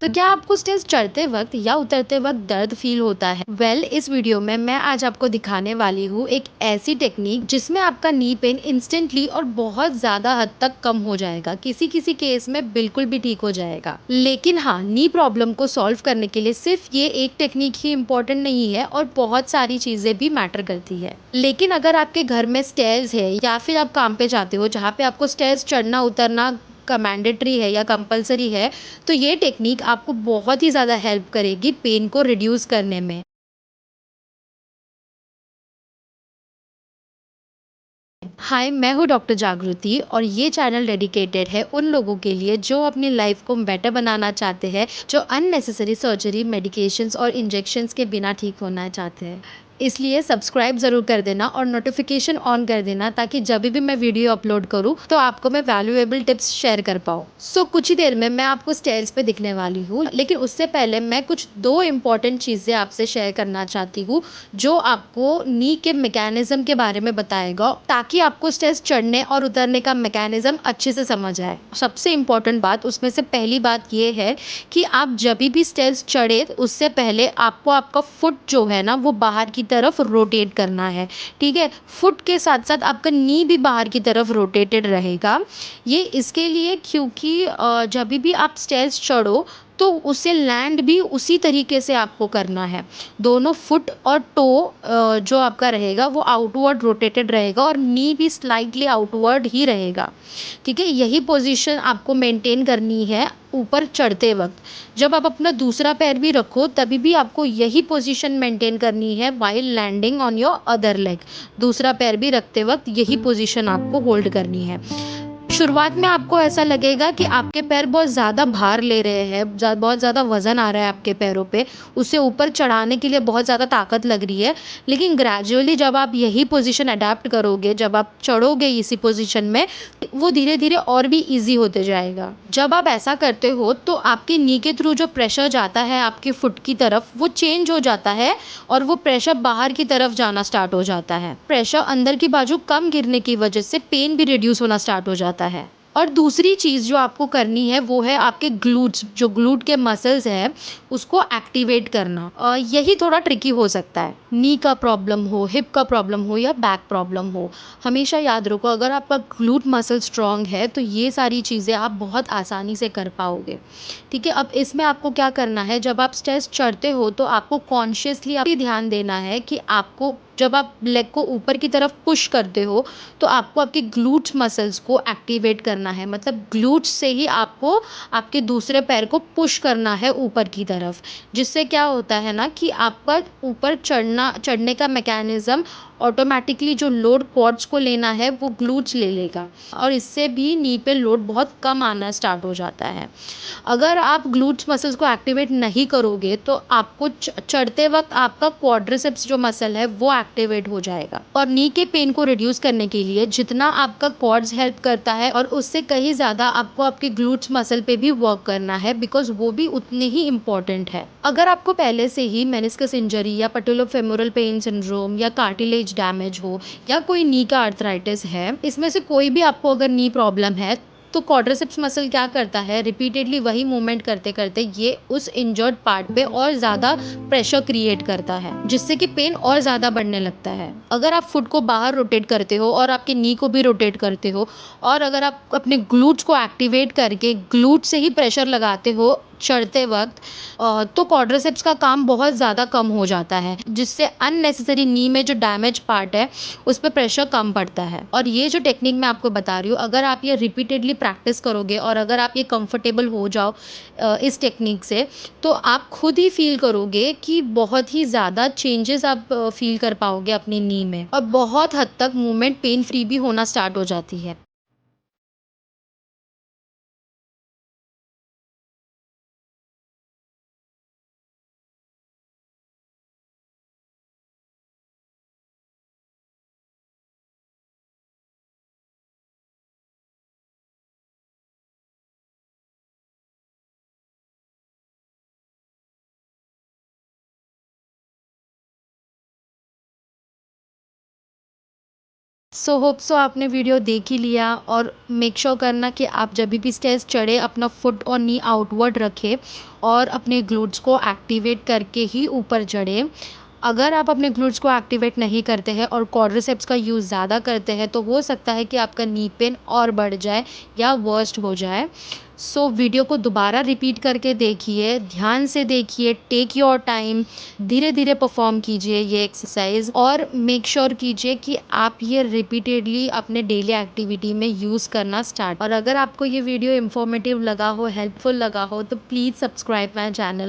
तो क्या आपको स्टेज चढ़ते वक्त या उतरते वक्त दर्द फील होता है? इस वीडियो में मैं आज आपको दिखाने वाली हूँ एक ऐसी टेक्निक जिसमें आपका नी पेन इंस्टेंटली और बहुत ज़्यादा हद तक कम हो जाएगा। किसी-किसी केस में बिल्कुल भी ठीक हो जाएगा। लेकिन हाँ, नी प्रॉब्लम को सॉल्व करने के लिए सिर्फ ये एक टेक्निक ही इम्पोर्टेंट नहीं है और बहुत सारी चीज़ें भी मैटर करती है। लेकिन अगर आपके घर में स्टेयर्स है या फिर आप काम पे जाते हो जहाँ पे आपको स्टेयर्स चढ़ना उतरना का मैंडेटरी है या कंपल्सरी है, तो ये टेक्निक आपको बहुत ही ज़्यादा हेल्प करेगी पेन को रिड्यूस करने में। हाय, मैं हूँ डॉक्टर जागृति और ये चैनल डेडिकेटेड है उन लोगों के लिए जो अपनी लाइफ को बेटर बनाना चाहते हैं, जो अननेसेसरी सर्जरी, मेडिकेशंस और इंजेक्शंस के बिना ठीक होना चाहते हैं। इसलिए सब्सक्राइब ज़रूर कर देना और नोटिफिकेशन ऑन कर देना ताकि जब भी मैं वीडियो अपलोड करूँ तो आपको मैं वैल्यूएबल टिप्स शेयर कर पाऊँ। कुछ ही देर में मैं आपको स्टेयर्स पे दिखने वाली हूँ, लेकिन उससे पहले मैं कुछ 2 इम्पोर्टेंट चीज़ें आपसे शेयर करना चाहती हूँ, जो आपको नी के मैकेनिज़्म के बारे में बताएगा ताकि आपको स्टेयर्स चढ़ने और उतरने का मैकेनिज़्म अच्छे से समझ आए। सबसे इम्पोर्टेंट बात उसमें से पहली बात ये है कि आप जभी भी स्टेयर्स चढ़े उससे पहले आपको आपका फुट जो है ना वो बाहर की तरफ रोटेट करना है, ठीक है? फुट के साथ-साथ आपका नी भी बाहर की तरफ रोटेटेड रहेगा। ये इसके लिए क्योंकि जभी भी आप स्टेयर्स चढ़ो तो उसे लैंड भी उसी तरीके से आपको करना है। दोनों फुट और टो जो आपका रहेगा वो आउटवर्ड रोटेटेड रहेगा और नी भी स्लाइटली आउटवर्ड ही रहेगा, ठीक है? यही पोजीशन आपको मेंटेन करनी है ऊपर चढ़ते वक्त। जब आप अपना दूसरा पैर भी रखो तभी भी आपको यही पोजीशन मेंटेन करनी है while landing on your other leg. दूसरा पैर भी रखते वक्त यही पोजीशन आपको होल्ड करनी है। शुरुआत में आपको ऐसा लगेगा कि आपके पैर बहुत ज़्यादा भार ले रहे हैं, बहुत ज़्यादा वज़न आ रहा है आपके पैरों पे, उसे ऊपर चढ़ाने के लिए बहुत ज़्यादा ताकत लग रही है। लेकिन ग्रेजुअली जब आप यही पोज़ीशन अडॉप्ट करोगे, जब आप चढ़ोगे इसी पोज़ीशन में, वो धीरे-धीरे और भी ईज़ी होते जाएगा। जब आप ऐसा करते हो तो आपके नी के थ्रू जो प्रेशर जाता है आपके फुट की तरफ, वो चेंज हो जाता है और वो प्रेशर बाहर की तरफ जाना स्टार्ट हो जाता है। प्रेशर अंदर की बाजू कम गिरने की वजह से पेन भी रिड्यूस होना स्टार्ट हो जाता है। और दूसरी चीज़ जो आपको करनी है वो है आपके ग्लूट्स, जो ग्लूट के मसल्स हैं उसको एक्टिवेट करना। यही थोड़ा ट्रिकी हो सकता है। नी का प्रॉब्लम हो, हिप का प्रॉब्लम हो या बैक प्रॉब्लम हो, हमेशा याद रखो अगर आपका ग्लूट मसल स्ट्रॉन्ग है तो ये सारी चीज़ें आप बहुत आसानी से कर पाओगे, ठीक है? अब इसमें आपको क्या करना है, जब आप स्टेयर्स चढ़ते हो तो आपको कॉन्शियसली ध्यान देना है कि आपको जब आप लेग को ऊपर की तरफ पुश करते हो तो आपको आपके ग्लूट्स मसल्स को एक्टिवेट करना है। मतलब ग्लूट्स से ही आपको आपके दूसरे पैर को पुश करना है ऊपर की तरफ, जिससे क्या होता है ना कि आपका ऊपर चढ़ने का मैकेनिज़्म ऑटोमेटिकली जो लोड क्वाड्स को लेना है वो ग्लूट्स ले लेगा और इससे भी नी पे लोड बहुत कम आना स्टार्ट हो जाता है। अगर आप ग्लूट्स मसल्स को एक्टिवेट नहीं करोगे तो आपको चढ़ते वक्त आपका क्वाड्रिसेप्स जो मसल है वो एक्टिवेट हो जाएगा और नी के पेन को रिड्यूस करने के लिए जितना आपका क्वाड्स हेल्प करता है और उससे कहीं ज़्यादा आपको आपके ग्लूट्स मसल पे भी वर्क करना है, बिकॉज वो भी उतने ही इम्पॉर्टेंट है। अगर आपको पहले से ही मेनिस्कस इंजरी या पटुलोफेमोरल पेन सिंड्रोम या कार्टिलेज डैमेज हो या कोई नी का आर्थराइटिस है, इसमें से कोई भी आपको अगर नी प्रॉब्लम है तो क्वाड्रिसेप्स मसल क्या करता है, रिपीटेडली वही मूवमेंट करते करते ये उस इंजर्ड पार्ट पे और ज़्यादा प्रेशर क्रिएट करता है जिससे कि पेन और ज़्यादा बढ़ने लगता है। अगर आप फुट को बाहर रोटेट करते हो और आपके नी को भी रोटेट करते हो और अगर आप अपने ग्लूट्स को एक्टिवेट करके ग्लूट से ही प्रेशर लगाते हो चढ़ते वक्त, तो क्वाड्रिसेप्स का काम बहुत ज़्यादा कम हो जाता है जिससे अननेसेसरी नी में जो डैमेज पार्ट है उस पर प्रेशर कम पड़ता है। और ये जो टेक्निक मैं आपको बता रही हूँ, अगर आप ये रिपीटेडली प्रैक्टिस करोगे और अगर आप ये कंफर्टेबल हो जाओ इस टेक्निक से, तो आप खुद ही फील करोगे कि बहुत ही ज़्यादा चेंजेस आप फील कर पाओगे अपनी नी में और बहुत हद तक मूवमेंट पेन फ्री भी होना स्टार्ट हो जाती है। सो होप सो आपने वीडियो देख ही लिया, और मेक श्योर करना कि आप जब भी स्टेयर्स चढ़े अपना फुट और नी आउटवर्ड रखें और अपने ग्लूट्स को एक्टिवेट करके ही ऊपर चढ़ें। अगर आप अपने ग्लूट्स को एक्टिवेट नहीं करते हैं और क्वाड्रिसेप्स का यूज़ ज़्यादा करते हैं तो हो सकता है कि आपका नी पेन और बढ़ जाए या वर्स्ट हो जाए। सो वीडियो को दोबारा रिपीट करके देखिए, ध्यान से देखिए, टेक योर टाइम, धीरे धीरे परफॉर्म कीजिए ये एक्सरसाइज, और मेक श्योर कीजिए कि आप ये रिपीटेडली अपने डेली एक्टिविटी में यूज़ करना स्टार्ट। और अगर आपको ये वीडियो इन्फॉर्मेटिव लगा हो, हेल्पफुल लगा हो, तो प्लीज़ सब्सक्राइब माई चैनल